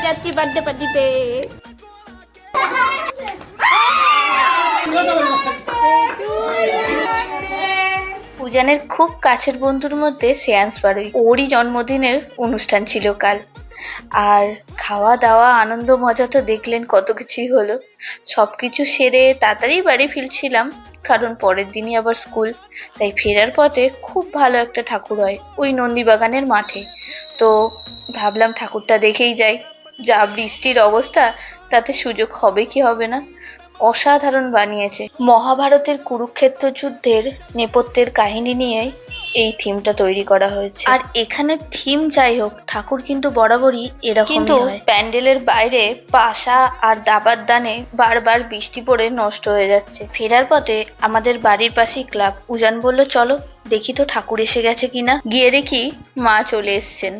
যাচ্ছি বার্থডে পার্টিতে। পূজানের খুব কাছের বন্ধুর মধ্যে শ্রেয়াংশ বারুই, ওরই জন্মদিনের অনুষ্ঠান ছিল কাল। আর খাওয়া দাওয়া আনন্দ মজা তো দেখলেন কত কিছুই হলো। সবকিছু সেরে তাড়াতাড়ি বাড়ি ফিরছিলাম, কারণ পরের দিনই আবার স্কুল। তাই ফেরার পথে খুব ভালো একটা ঠাকুর হয় ওই নন্দীবাগানের মাঠে। তো ভাবলাম ঠাকুরটা দেখেই যাই। যা বৃষ্টির অবস্থা, তাতে সুযোগ হবে কি হবে না। অসাধারণ বানিয়েছে। মহাভারতের কুরুক্ষেত্র যুদ্ধের নেপথ্যের কাহিনী নিয়ে এই থিমটা তৈরি করা হয়েছে। আর এখানে থিম যাই হোক, ঠাকুর কিন্তু বরাবরই এরকম। কিন্তু প্যান্ডেলের বাইরে পাশা আর দাবার দানে বারবার বৃষ্টি পড়ে নষ্ট হয়ে যাচ্ছে। ফেরার পথে আমাদের বাড়ির পাশেই ক্লাব। উজান বলল চলো দেখি তো ঠাকুর এসে গেছে কিনা। গিয়ে দেখি মা চলে এসছেন।